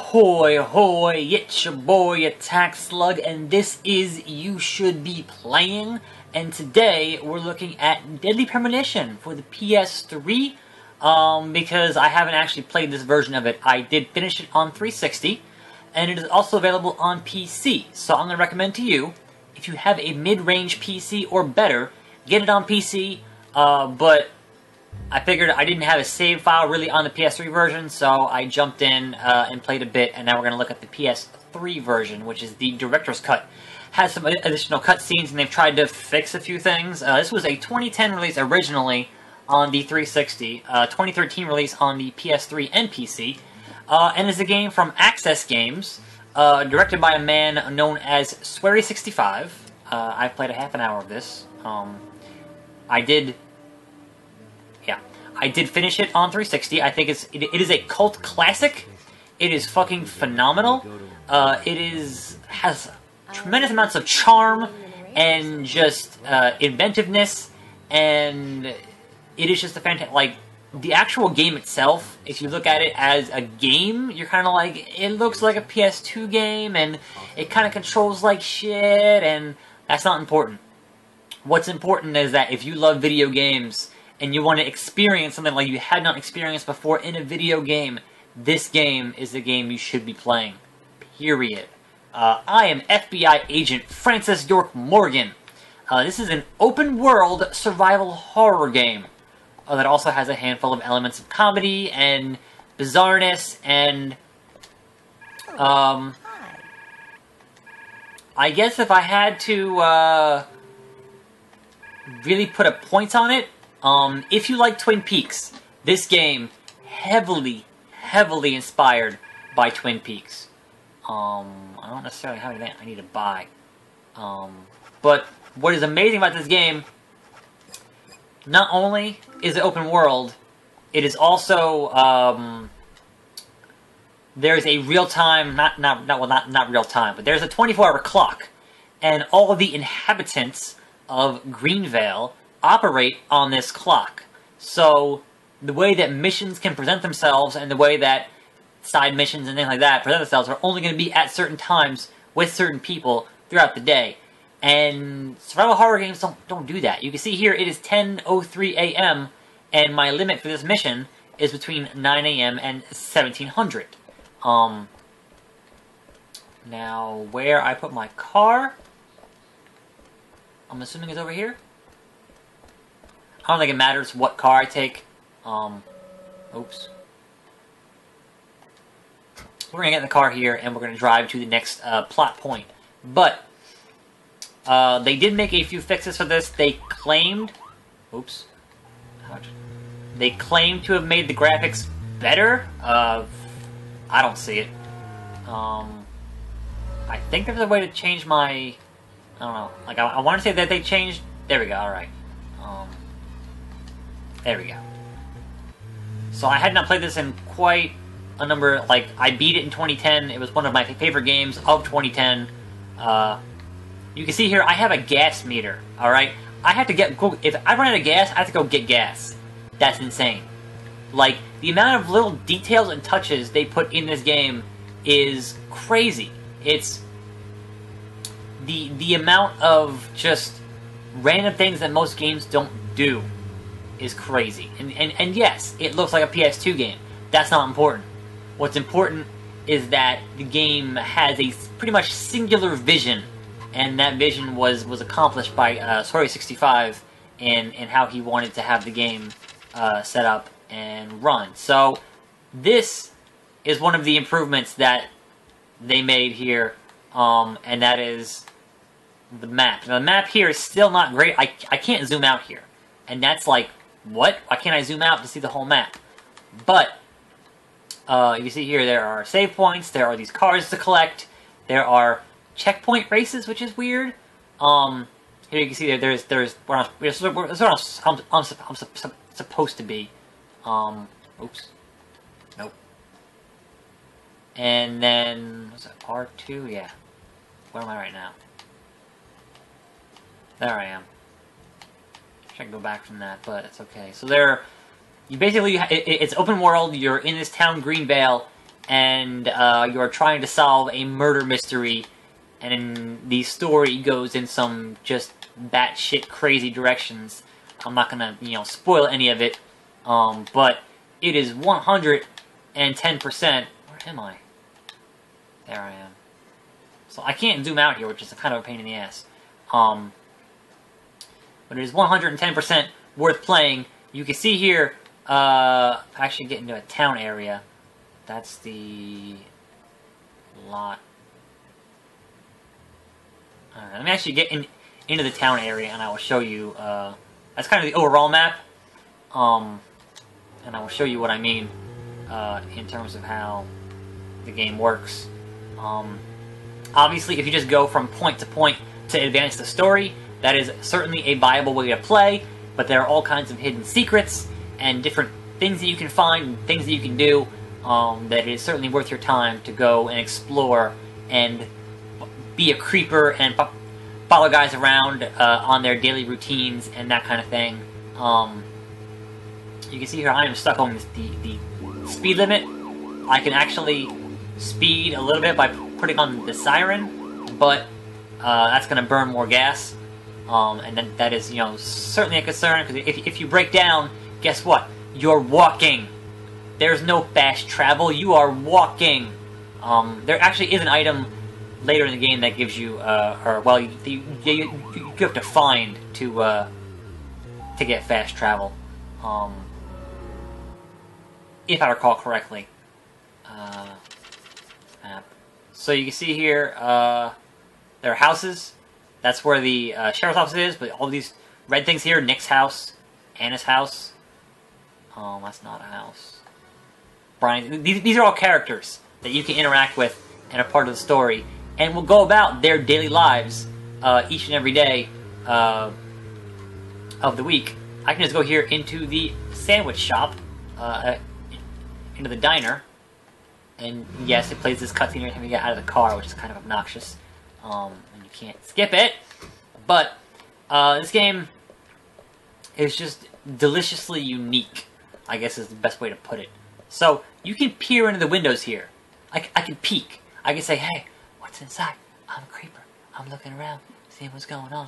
Ahoy, hoy, it's your boy attackslug, and this is You Should Be Playing, and today we're looking at Deadly Premonition for the PS3, because I haven't actually played this version of it. I did finish it on 360, and it is also available on PC, so I'm going to recommend to you, if you have a mid-range PC or better, get it on PC, but I figured I didn't have a save file really on the PS3 version, so I jumped in and played a bit, and now we're going to look at the PS3 version, which is the director's cut. Has some additional cutscenes, and they've tried to fix a few things. This was a 2010 release originally on the 360, 2013 release on the PS3 and PC, and is a game from Access Games, directed by a man known as Swery65. I've played a half an hour of this. I did finish it on 360. I think it is a cult classic. It is fucking phenomenal. It has tremendous amounts of charm and just inventiveness, and it is just a fantastic. Like, the actual game itself, if you look at it as a game, you're kind of like, it looks like a PS2 game, and it kind of controls like shit, and that's not important. What's important is that if you love video games and you want to experience something like you had not experienced before in a video game, this game is the game you should be playing. Period. I am FBI agent Francis York Morgan. This is an open-world survival horror game that also has a handful of elements of comedy and bizarreness and... I guess if I had to really put a point on it, if you like Twin Peaks, this game heavily inspired by Twin Peaks. I don't necessarily have anything I need to buy. But what is amazing about this game, not only is it open world, it is also, there's a real-time, not real-time, but there's a 24-hour clock, and all of the inhabitants of Greenvale operate on this clock. So the way that missions can present themselves and the way that side missions and things like that present themselves are only going to be at certain times with certain people throughout the day. And survival horror games don't do that. You can see here it is 10:03 a.m. and my limit for this mission is between 9 a.m. and 1700. Now where I put my car, I'm assuming it's over here. I don't think it matters what car I take. Oops. We're gonna get in the car here, and we're gonna drive to the next plot point. But they did make a few fixes for this. They claimed, oops, they claimed to have made the graphics better. I don't see it. I think there's a way to change my, I don't know. Like I want to say that they changed. There we go. All right. There we go. So I had not played this in quite a number, like, I beat it in 2010, it was one of my favorite games of 2010. You can see here, I have a gas meter, alright? I have to if I run out of gas, I have to go get gas. That's insane. Like, the amount of little details and touches they put in this game is crazy. It's the amount of just random things that most games don't do is crazy. And yes, it looks like a PS2 game. That's not important. What's important is that the game has a pretty much singular vision, and that vision was accomplished by Swery65 in how he wanted to have the game set up and run. So this is one of the improvements that they made here, and that is the map. Now the map here is still not great. I can't zoom out here, and that's like, what? Why can't I zoom out to see the whole map? But, you see here, there are save points, there are these cars to collect, there are checkpoint races, which is weird. Here you can see there's where I'm supposed to be. Oops. Nope. And then, what's that, R2? Yeah. Where am I right now? There I am. I can go back from that, but it's okay. So you basically, it's open world, you're in this town, Greenvale, and you're trying to solve a murder mystery, and the story goes in some just batshit crazy directions. I'm not gonna, spoil any of it, but it is 110%. Where am I? There I am. So I can't zoom out here, which is kind of a pain in the ass. But it is 110% worth playing. You can see here, actually get into a town area. That's the lot. Alright, let me actually get into the town area, and I will show you, that's kind of the overall map, and I will show you what I mean, in terms of how the game works. Obviously, if you just go from point to point to advance the story, that is certainly a viable way to play, but there are all kinds of hidden secrets, and different things that you can find, and things that you can do, that it is certainly worth your time to go and explore, and be a creeper, and follow guys around on their daily routines, and that kind of thing. You can see here I am stuck on the speed limit. I can actually speed a little bit by putting on the siren, but that's going to burn more gas. And then that is, certainly a concern, because if you break down, guess what? You're walking. There's no fast travel, you are walking. There actually is an item later in the game that gives you, you have to find to get fast travel. If I recall correctly. So you can see here, there are houses. That's where the sheriff's office is, but all these red things here, Nick's house, Anna's house. That's not a house. Brian, these are all characters that you can interact with and are part of the story, and will go about their daily lives each and every day of the week. I can just go here into the sandwich shop, into the diner, and yes, it plays this cutscene every time you get out of the car, which is kind of obnoxious, and you can't skip it, but this game is just deliciously unique, I guess is the best way to put it. So, you can peer into the windows here. I can peek. I can say, hey, what's inside? I'm a creeper. I'm looking around, seeing what's going on.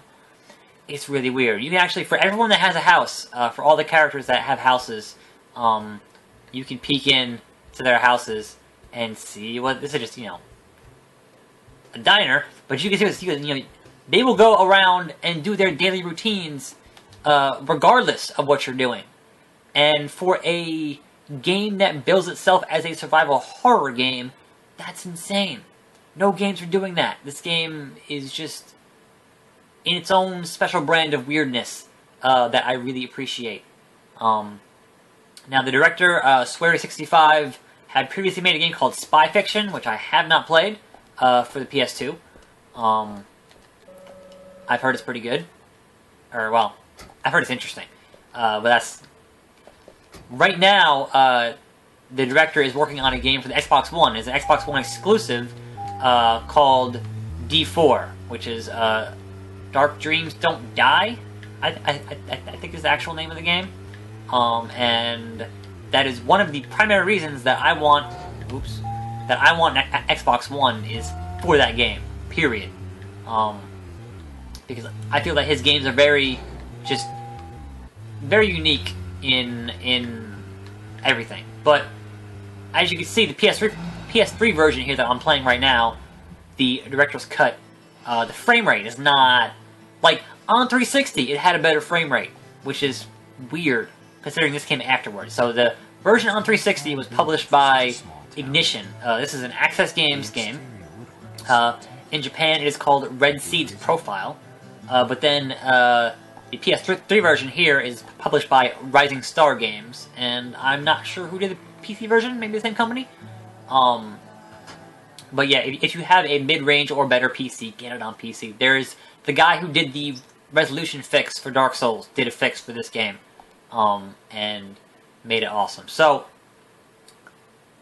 It's really weird. You can actually, for everyone that has a house, for all the characters that have houses, you can peek in to their houses and see what, this is just, a diner, but you can see, they will go around and do their daily routines, regardless of what you're doing. And for a game that bills itself as a survival horror game, that's insane. No games are doing that. This game is just in its own special brand of weirdness that I really appreciate. Now, the director, Swery65, had previously made a game called Spy Fiction, which I have not played for the PS2. I've heard it's pretty good. Or, well, I've heard it's interesting. But that's... Right now, the director is working on a game for the Xbox One. It's an Xbox One exclusive called D4, which is Dark Dreams Don't Die, I think is the actual name of the game. And that is one of the primary reasons that I want... Oops. That I want an Xbox One is for that game. Period. Because I feel that his games are very unique in everything. But as you can see, the PS3 version here that I'm playing right now, the director's cut, the frame rate is not like on 360. It had a better frame rate, which is weird considering this came afterwards. So the version on 360 was published by Ignition. This is an Access Games game. In Japan, it is called Red Seed's Profile. But then the PS3 version here is published by Rising Star Games, and I'm not sure who did the PC version, maybe the same company? But yeah, if you have a mid-range or better PC, get it on PC. There's the guy who did the resolution fix for Dark Souls, did a fix for this game, and made it awesome. So,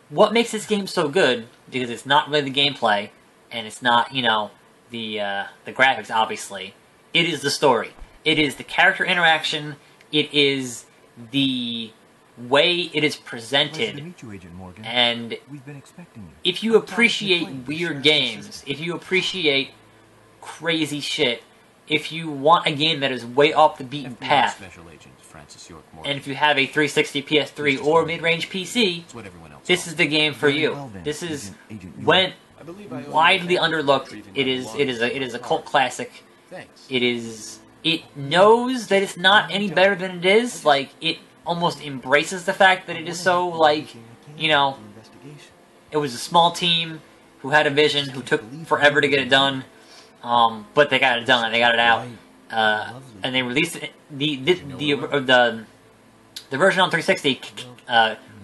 what makes this game so good, because it's not really the gameplay, and it's not, the graphics, obviously, it is the story. It is the character interaction. It is the way it is presented, and if you appreciate weird games, if you appreciate crazy shit, if you want a game that is way off the beaten path, and if you have a 360 PS3 or mid-range PC, this is the game for you. This is when widely underlooked. It is a cult classic. It knows that it's not any better than it is. Like, it almost embraces the fact that it is so, like, you know, it was a small team who had a vision, who took forever to get it done, but they got it done, they got it out, and they released it. The version on 360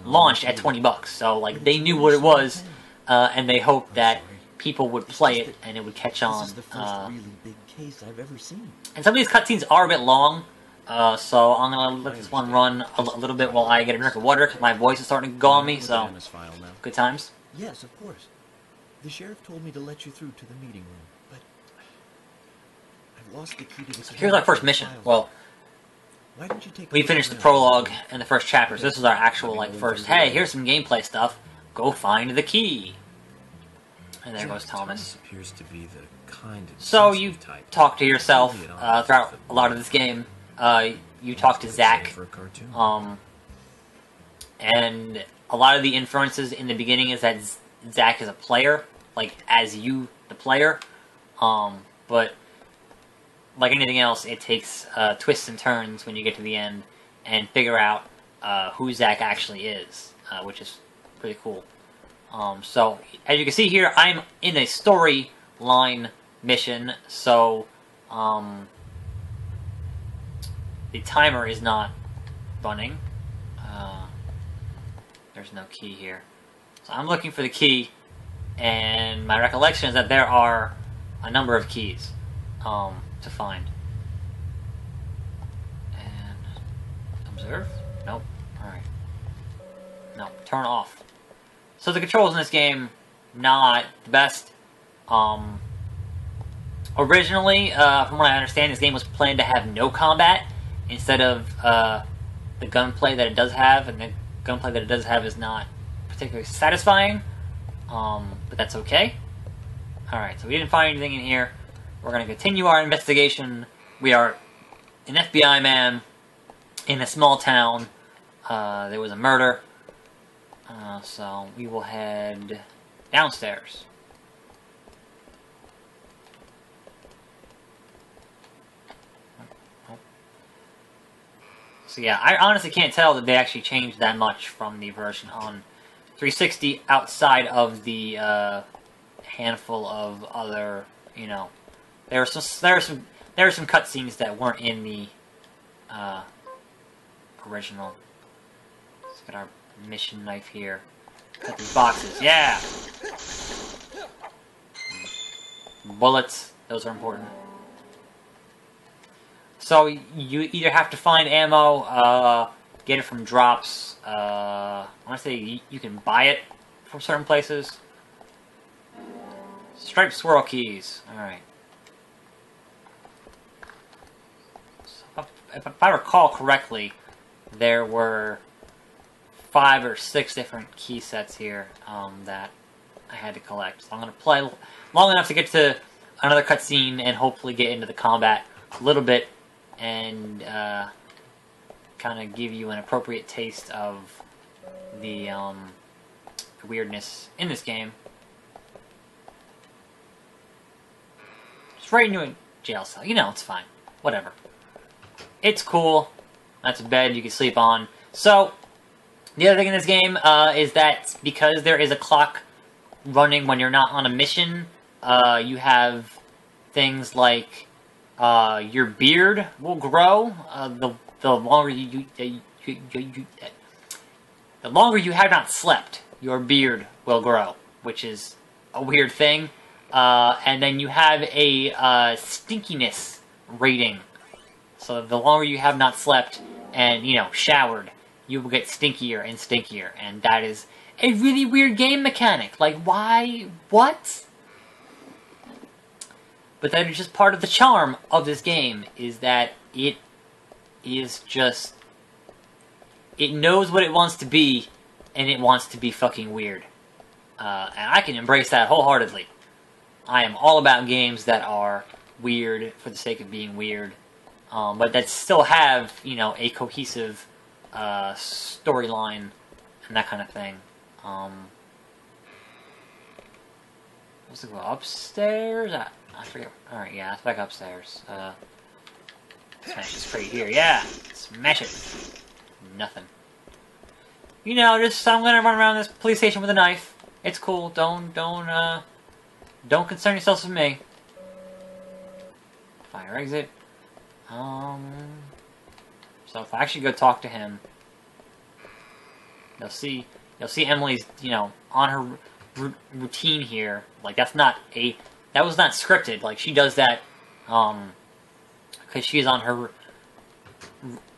launched at $20, so, like, they knew what it was, and they hoped that people would play it and it would catch on. And some of these cutscenes are a bit long, so I'm gonna let this one run a little bit while I get a drink of water, because my voice is starting to go on me, so good times. Yes, of course. The sheriff told me to let you through to the meeting room, but I've lost the key to the... So here's our first mission. Well, we finished the prologue and the first chapter, so this is our actual, like, first, hey, here's some gameplay stuff, go find the key. And there goes Thomas. Appears to be the kind of so you talk to yourself throughout a lot of this game. You talk to Zach, and a lot of the inferences in the beginning is that Zach is a player, like, as you, the player, but like anything else, it takes twists and turns when you get to the end and figure out who Zach actually is, which is pretty cool. So, as you can see here, I'm in a storyline mission, so the timer is not running. There's no key here. So I'm looking for the key, and my recollection is that there are a number of keys to find. And observe? Nope. Alright. No, turn off. So the controls in this game, not the best. Originally, from what I understand, this game was planned to have no combat instead of the gunplay that it does have, and the gunplay that it does have is not particularly satisfying, but that's okay. Alright, so we didn't find anything in here. We're going to continue our investigation. We are an FBI man in a small town. There was a murder. So we will head downstairs. So yeah, I honestly can't tell that they actually changed that much from the version on 360 outside of the handful of other, you know, there are some cutscenes that weren't in the original. Let's get our mission knife here. Cut these boxes. Yeah! Bullets. Those are important. So, you either have to find ammo, get it from drops, I want to say you can buy it from certain places. Striped swirl keys. Alright. So if I recall correctly, there were 5 or 6 different key sets here that I had to collect. So I'm going to play long enough to get to another cutscene and hopefully get into the combat a little bit and kind of give you an appropriate taste of the weirdness in this game. Just right into a jail cell. You know, it's fine. Whatever. It's cool. That's a bed you can sleep on. So, the other thing in this game is that because there is a clock running when you're not on a mission, you have things like your beard will grow. The longer the longer you have not slept, your beard will grow, which is a weird thing. And then you have a stinkiness rating. So the longer you have not slept and, you know, showered, you will get stinkier and stinkier, and that is a really weird game mechanic. Like, why? What? But that is just part of the charm of this game, is that it is just it knows what it wants to be, and it wants to be fucking weird. And I can embrace that wholeheartedly. I am all about games that are weird for the sake of being weird, but that still have, you know, a cohesive storyline and that kind of thing. Let's go upstairs. I forget. All right, yeah, let's back upstairs. Smash this crate here. Yeah, smash it. Nothing. You know, just I'm gonna run around this police station with a knife. It's cool. Don't concern yourselves with me. Fire exit. So if I actually go talk to him, you'll see Emily's, you know, on her routine here. Like that was not scripted. Like she does that, because she's on her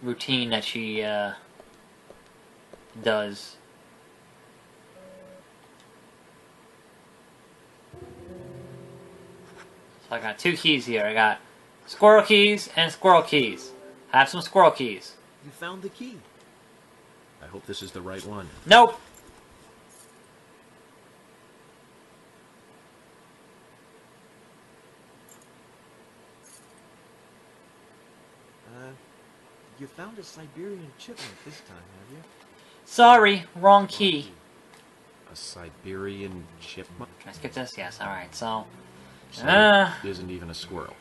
routine that she does. So I got 2 keys here. I got squirrel keys and squirrel keys. I have some squirrel keys. You found the key. I hope this is the right one. Nope. You found a Siberian chipmunk this time, have you? Sorry, wrong key. A Siberian chipmunk? Can I skip this? Yes, alright, so... It isn't even a squirrel.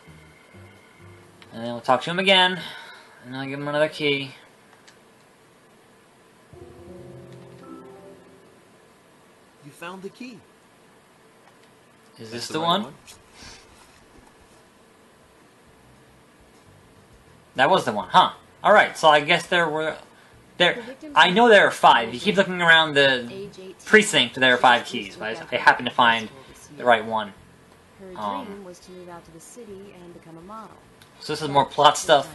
And then we'll talk to him again. And then I'll give him another key. You found the key. Is this the one? That was the one, huh? Alright, so I guess there were... I know there are 5. If you keep looking around the precinct, there are 5 keys, but I happen to find the right one. Her dream was to move out to the city and become a model. So this is more plot stuff.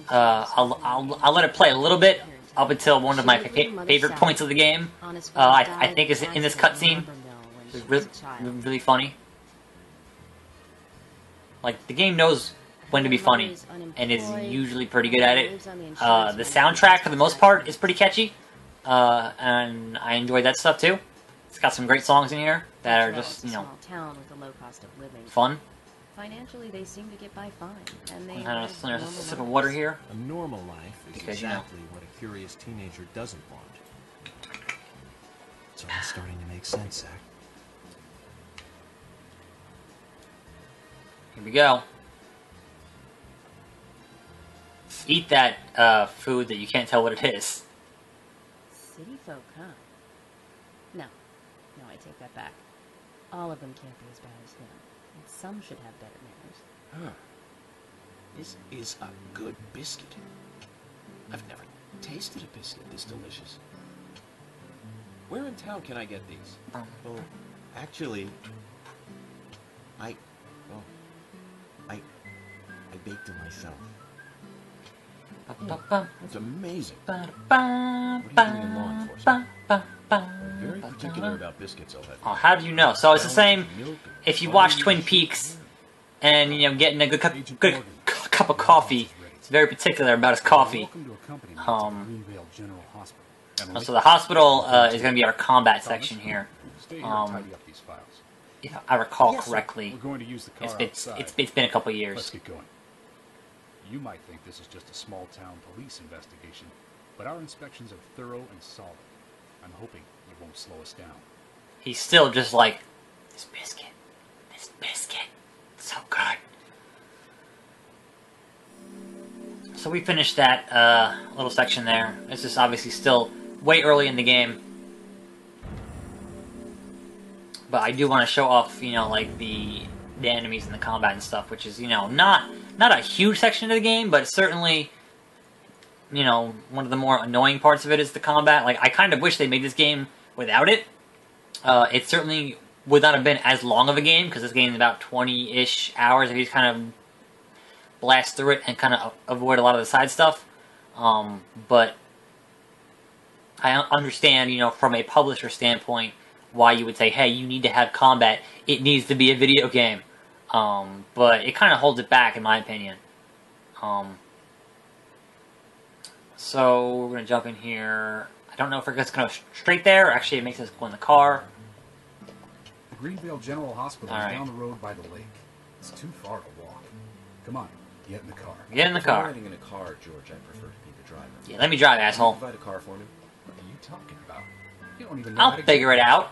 I'll let it play a little bit up until one of my favorite points of the game. I think is in this cutscene. It's really funny. Like the game knows when to be funny, and is usually pretty good at it. The soundtrack, for the most part, is pretty catchy, and I enjoy that stuff too. It's got some great songs in here that are just, you know, fun. Financially, they seem to get by fine, and they there's a sip of water here. A normal life is exactly what a curious teenager doesn't want. It's all starting to make sense, Zach. Here we go. Eat that food that you can't tell what it is. City folk, huh? No, I take that back. All of them can't be as bad as him. And some should have better manners. Huh. This is a good biscuit. I've never tasted a biscuit this delicious. Where in town can I get these? Well, actually, I baked them myself. It's amazing. What are you doing in law enforcement? I'm very particular about biscuits, I'll have. Oh, how do you know? So it's the same if you watch Twin Peaks and, you know, getting a good cup of coffee. It's very particular about his coffee. So the hospital is going to be our combat section here. If I recall correctly, it's been a couple years. Let's get going. You might think this is just a small-town police investigation, but our inspections are thorough and solid. I'm hoping you won't slow us down. He's still just like, this biscuit, so good. So we finished that little section there. This is obviously still way early in the game. But I do want to show off, you know, like the enemies and the combat and stuff, which is, you know, not a huge section of the game, but certainly, you know, one of the more annoying parts of it is the combat. Like, I kind of wish they made this game without it. It certainly would not have been as long of a game, because this game is about 20-ish hours if you just kind of blast through it and kind of avoid a lot of the side stuff. But I understand, you know, from a publisher standpoint, why you would say, hey, you need to have combat. It needs to be a video game. But it kind of holds it back, in my opinion. So we're gonna jump in here. I don't know if we're just gonna go straight there, or actually it makes us go in the car. The Greenvale General Hospital All is right. down the road by the lake. It's too far to walk. Come on, get in the car. Get in the If I'm car. riding in a car, George, I prefer to be the driver. Yeah, let me drive, Can you asshole. provide a car for me? What are you talking about? You don't even know how I'll to figure it out.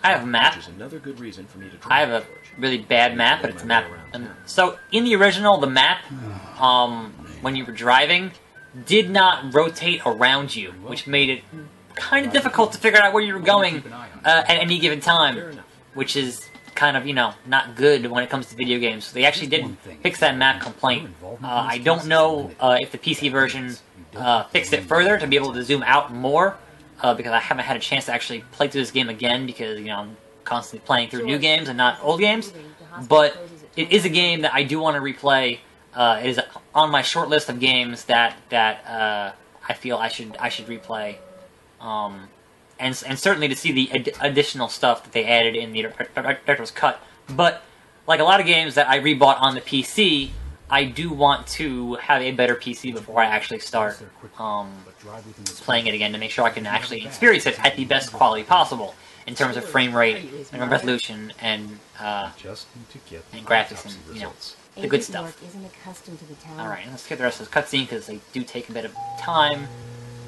I have a map. Which is another good reason for me to drive, I have a George. really bad map, but it's a map. And so in the original, the map, when you were driving, did not rotate around you, which made it kind of difficult to figure out where you were going at any given Fair time, enough. which is kind of, not good when it comes to video games. So they actually did fix that map complaint. I don't know if the PC version fixed it further to be able to zoom out more, because I haven't had a chance to actually play through this game again, because, I'm constantly playing through new games and not old games. But it is a game that I do want to replay. It is on my short list of games that I feel I should replay, and certainly to see the additional stuff that they added in the director's cut. But like a lot of games that I rebought on the PC, I do want to have a better PC before I actually start playing it again, to make sure I can actually experience it at the best quality possible in terms of frame rate and resolution and Just need to get the and graphics autopsy and results. the good Agent stuff. York isn't accustomed to the town. All right, let's skip the rest of this cutscene because they do take a bit of time.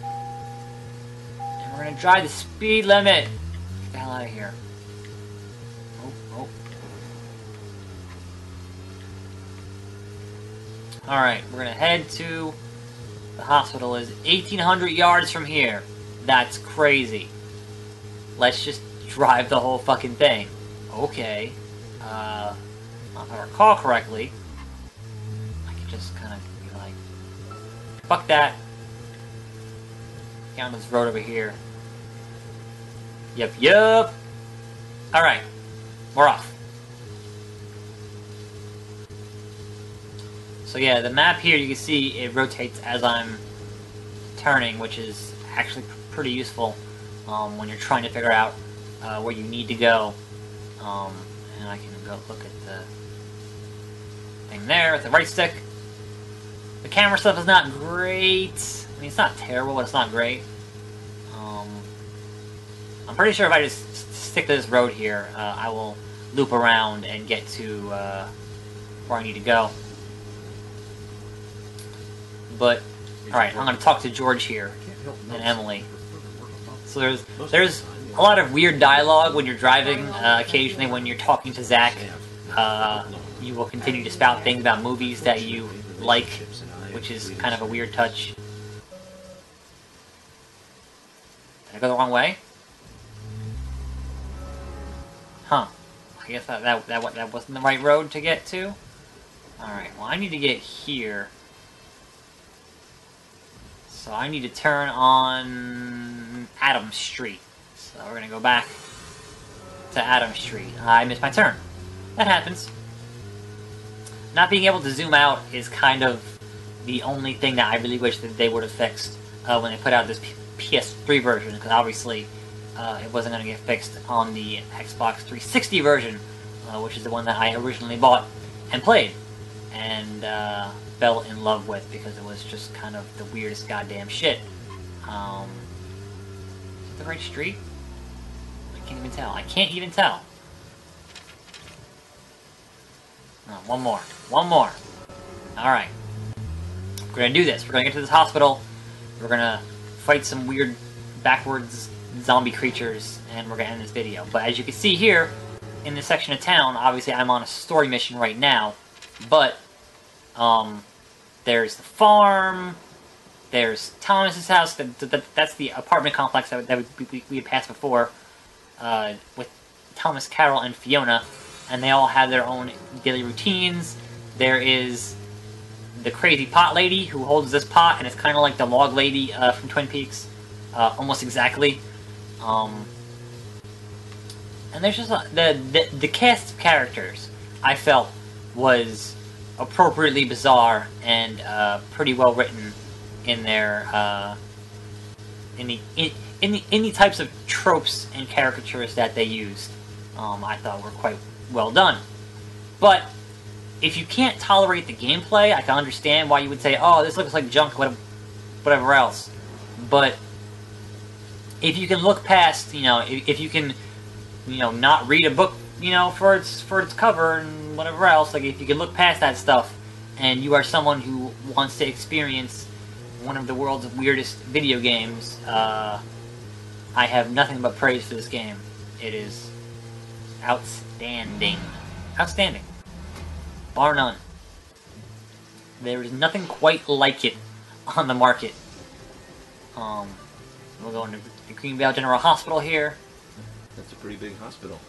And we're gonna drive the speed limit. Get the hell out of here. Oh. All right, we're gonna head to the hospital. Is 1,800 yards from here. That's crazy. Let's just drive the whole fucking thing. Okay. If I recall correctly, I could just kind of be like, fuck that. Get on this road over here. Yup. Alright. We're off. So yeah, the map here, you can see it rotates as I'm turning, which is actually pretty useful when you're trying to figure out where you need to go. And I can go look at the thing there with the right stick. The camera stuff is not great. I mean, it's not terrible, but it's not great. I'm pretty sure if I just stick to this road here, I will loop around and get to where I need to go. But, alright, I'm going to talk to George here and Emily. So there's a lot of weird dialogue when you're driving. Occasionally when you're talking to Zach, you will continue to spout things about movies that you like, which is kind of a weird touch. Did I go the wrong way? Huh. I guess that wasn't the right road to get to. Alright, well I need to get here. So I need to turn on Adams Street. So we're gonna go back to Adams Street. I missed my turn. That happens. Not being able to zoom out is kind of the only thing that I really wish that they would have fixed when they put out this PS3 version, because obviously it wasn't going to get fixed on the Xbox 360 version, which is the one that I originally bought and played, and fell in love with, because it was just kind of the weirdest goddamn shit. Is it the right street? I can't even tell. I can't even tell. No, one more. Alright. We're gonna do this. We're gonna get to this hospital. We're gonna fight some weird backwards zombie creatures, and we're gonna end this video. But as you can see here, in this section of town, obviously I'm on a story mission right now, but there's the farm, there's Thomas's house, that's the apartment complex that we had passed before, with Thomas, Carol, and Fiona, and they all have their own daily routines. There is the crazy pot lady who holds this pot, and it's kind of like the log lady from Twin Peaks, almost exactly. And there's just the cast of characters I felt was appropriately bizarre and pretty well written in their in the types of tropes and caricatures that they used. I thought were quite well done. But if you can't tolerate the gameplay, I can understand why you would say, "Oh, this looks like junk. whatever else. But if you can look past, if you can, not read a book, for its cover and whatever else, like if you can look past that stuff, and you are someone who wants to experience one of the world's weirdest video games, I have nothing but praise for this game. It is outstanding. Outstanding. Bar none. There is nothing quite like it on the market. We'll go into the Greenvale General Hospital here. That's a pretty big hospital.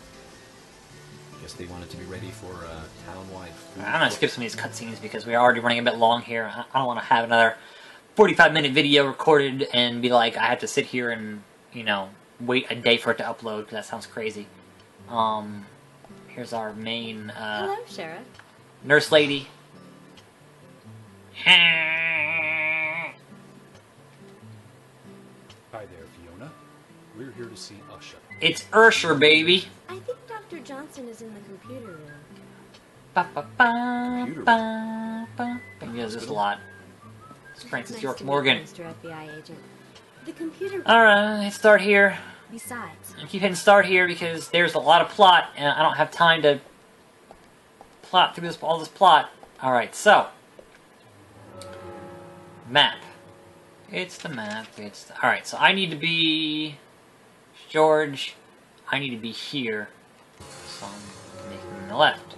Guess they wanted to be ready for a town-wide food. I'm gonna skip some of these cutscenes because we're already running a bit long here. I don't want to have another 45-minute video recorded and be like, I have to sit here and, wait a day for it to upload, because that sounds crazy. Here's our main, Hello, Sheriff. nurse lady. Hi there, Fiona. We're here to see Usha. It's Ursher, baby. I think Dr. Johnson is in the computer room. Computer Yeah, there's a lot. It's Francis Nice York to meet Morgan. you, Mr. FBI agent. The computer... Alright, start here. Besides, I keep hitting start here because there's a lot of plot, and I don't have time to plot through all this plot. Alright, so. Map. It's the map. Alright, so I need to be... George. I need to be here. So I'm making the left.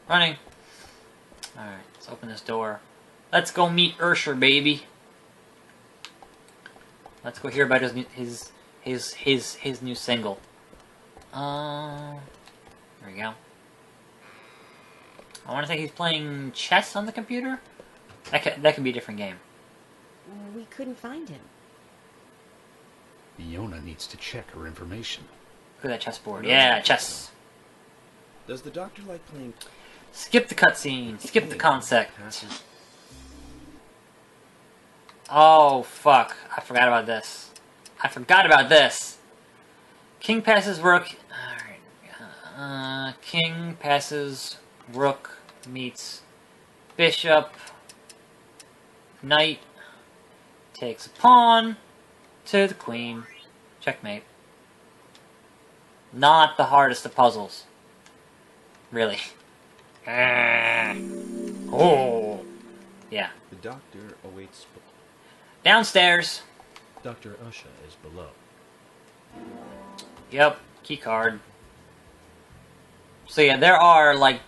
Running. Alright, let's open this door. Let's go meet Ursher, baby. Let's go hear about his new single. There we go. I want to say he's playing chess on the computer. That could be a different game. We couldn't find him. Fiona needs to check her information. Look at that chessboard. Yeah, chess. Does the doctor like playing... Skip the cutscene. Skip the concept. passes? Oh, fuck. I forgot about this. King passes rook. Alright. King passes rook meets bishop. Knight takes a pawn to the queen. Checkmate. Not the hardest of puzzles. Really. Oh. Yeah. The doctor awaits... Downstairs. Dr. Usha is below. Yep. Key card. So yeah, there are like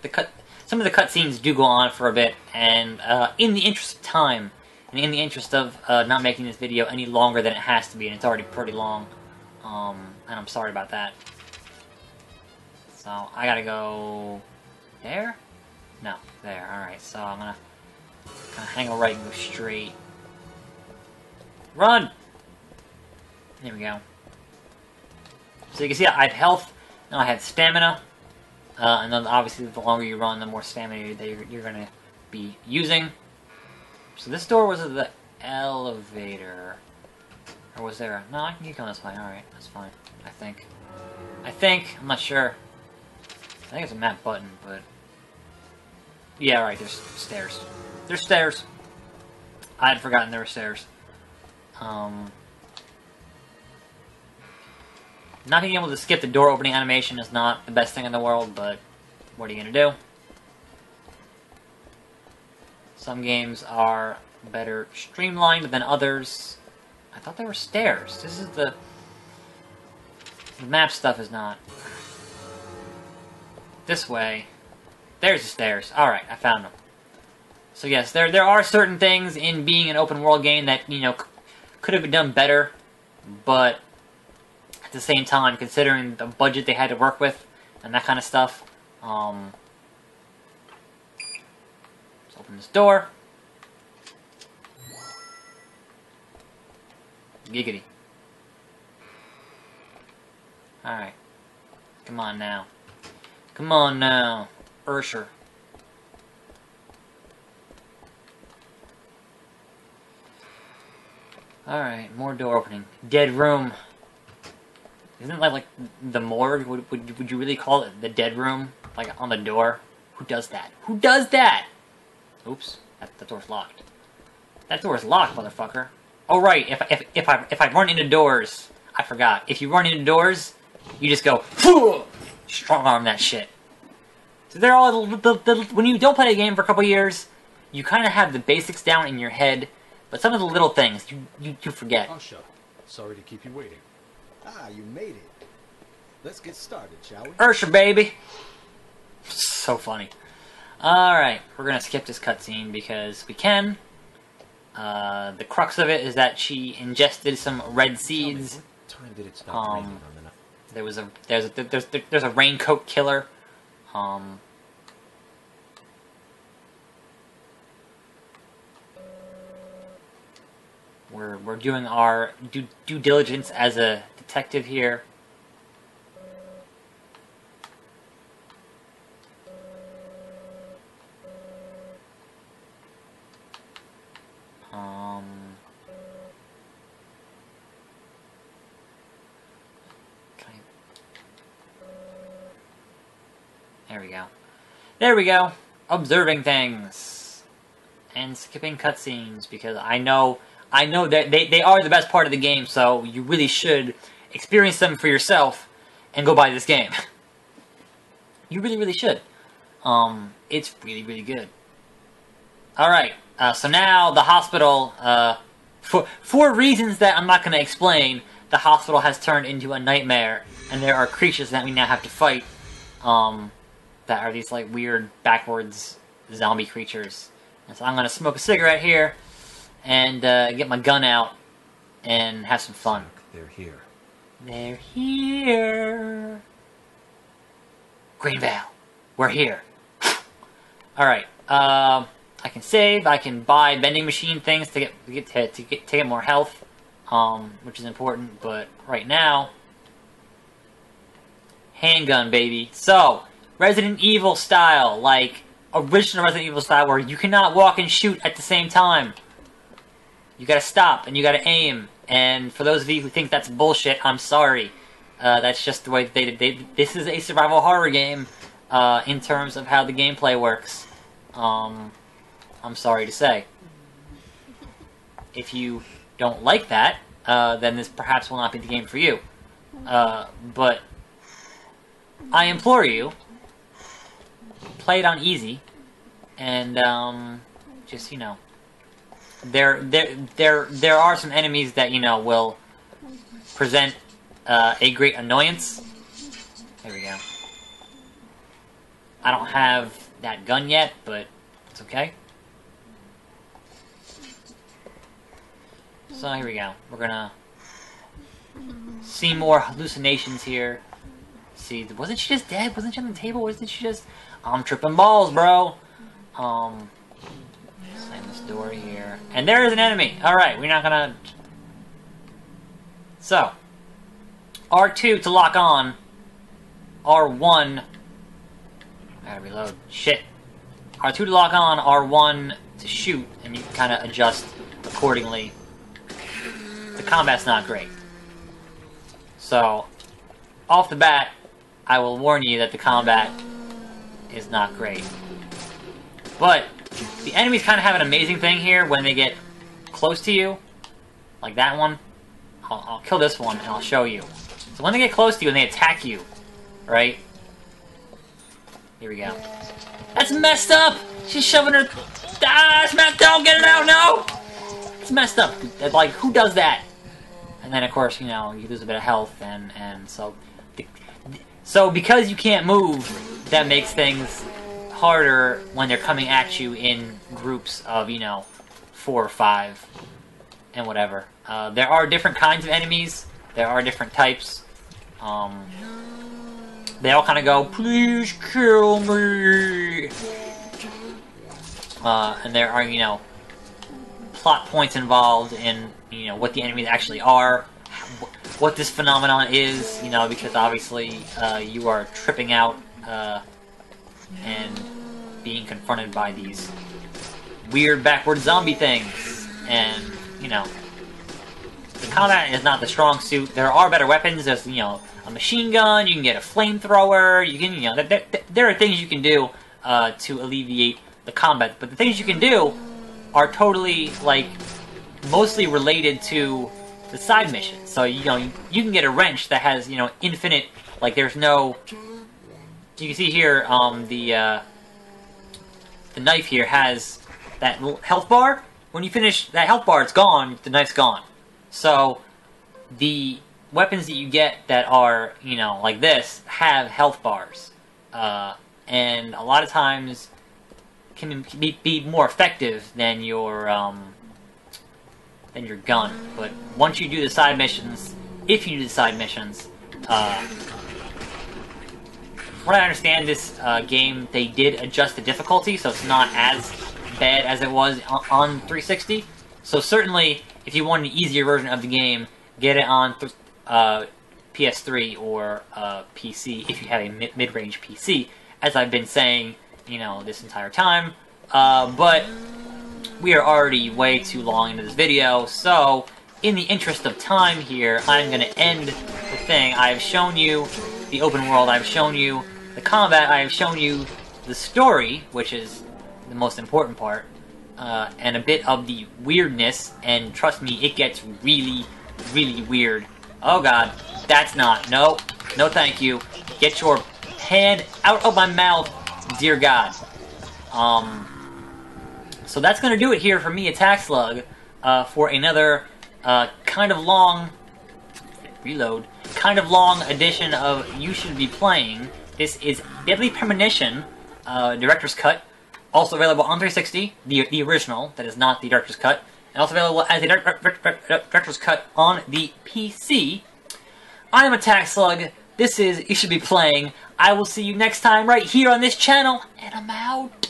some of the cutscenes do go on for a bit, and in the interest of time, and in the interest of not making this video any longer than it has to be, and it's already pretty long, and I'm sorry about that. So I gotta go there? No, there. Alright, so I'm gonna hang a right and go straight. Run! There we go. So you can see I have health, and I have stamina, and then obviously the longer you run, the more stamina that you're going to be using. So this door was the elevator. Or was there... No, I can keep going this way. Alright, that's fine. I think. I'm not sure. I think it's a map button, but... Yeah, right, there's stairs. There's stairs. I had forgotten there were stairs. Not being able to skip the door opening animation is not the best thing in the world, but what are you gonna do? Some games are better streamlined than others. I thought they were stairs. This is the map stuff is not. This way. There's the stairs. Alright, I found them. So yes, there are certain things in being an open world game that, could have been done better, but at the same time, considering the budget they had to work with and that kind of stuff, let's open this door. Giggity. Alright. Come on now. Come on now, Ursher. Alright, more door opening. Dead room. Isn't it like the morgue? Would you really call it the dead room? Like on the door? Who does that? Who does that? Oops. That door's locked. That door's locked, motherfucker. Oh right, if I run into doors, I forgot. If you run into doors, you just go strong arm that shit. So they're all when you don't play a game for a couple years, you kind of have the basics down in your head, but some of the little things you forget. Usha, sorry to keep you waiting. Ah, you made it. Let's get started, shall we? Ursha, baby. So funny. Alright, we're gonna skip this cutscene because we can. The crux of it is that she ingested some red seeds. What time did it stop raining on the night? There's a raincoat killer. We're doing our due diligence as a detective here. There we go. There we go. Observing things and skipping cutscenes because I know that they are the best part of the game. So you really should experience them for yourself and go buy this game. You really should. It's really good. All right. So now the hospital, for reasons that I'm not going to explain, the hospital has turned into a nightmare, and there are creatures that we now have to fight. That are these like weird backwards zombie creatures. And so I'm gonna smoke a cigarette here and get my gun out and have some fun. They're here. They're here. Greenvale, we're here. All right. I can save. I can buy vending machine things to get more health, which is important. But right now, handgun, baby. So. Resident Evil style, like original Resident Evil style, where you cannot walk and shoot at the same time. You gotta stop and you gotta aim. And for those of you who think that's bullshit, I'm sorry. That's just the way this is a survival horror game in terms of how the gameplay works. I'm sorry to say. If you don't like that, then this perhaps will not be the game for you. But I implore you. Play it on easy, and just there are some enemies that will present a great annoyance. There we go. I don't have that gun yet, but it's okay. So here we go. We're gonna see more hallucinations here. See, wasn't she just dead? Wasn't she on the table? Wasn't she just... I'm tripping balls, bro. Slam this door here. And there is an enemy. Alright, we're not gonna... So. R2 to lock on. R1... I gotta reload. Shit. R2 to lock on, R1 to shoot. And you can kind of adjust accordingly. The combat's not great. So, off the bat, I will warn you that the combat is not great. But the enemies kind of have an amazing thing here when they get close to you. Like that one. I'll kill this one and I'll show you. So when they get close to you and they attack you, right? Here we go. That's messed up! She's shoving her... Ah, it's messed up! Get it out! No! It's messed up. Like, who does that? And then, of course, you lose a bit of health, and so... So, because you can't move, that makes things harder when they're coming at you in groups of, 4 or 5, and whatever. There are different kinds of enemies. There are different types. They all kind of go, please kill me! And there are, plot points involved in, what the enemies actually are, what this phenomenon is, because obviously you are tripping out and being confronted by these weird backward zombie things, and, the combat is not the strong suit. There are better weapons. There's, a machine gun, you can get a flamethrower, you can, there are things you can do to alleviate the combat, but the things you can do are totally, like, mostly related to the side missions. So, you know, you can get a wrench that has, you know, infinite, like, there's no... You can see here, the knife here has that little health bar. When you finish that health bar, it's gone, the knife's gone. So, the weapons that you get that are, you know, like this, have health bars. And a lot of times can be more effective than your gun. But once you do the side missions, if you do the side missions, from what I understand, this game, they did adjust the difficulty, so it's not as bad as it was on 360. So certainly, if you want an easier version of the game, get it on PS3 or PC if you have a mid-range PC, as I've been saying, you know, this entire time. But we are already way too long into this video, so in the interest of time here, I'm going to end the thing. I've shown you the open world, I've shown you the combat, I've shown you the story, which is the most important part, and a bit of the weirdness, and trust me, it gets really, really weird. Oh god, that's not, no thank you. Get your hand out of my mouth, dear god. So that's gonna do it here for me, attackslug, for another, kind of long edition of You Should Be Playing. This is Deadly Premonition, Director's Cut, also available on 360, the original, that is not the Director's Cut, and also available as the Director's Cut on the PC. I am attackslug, this is You Should Be Playing. I will see you next time right here on this channel, and I'm out.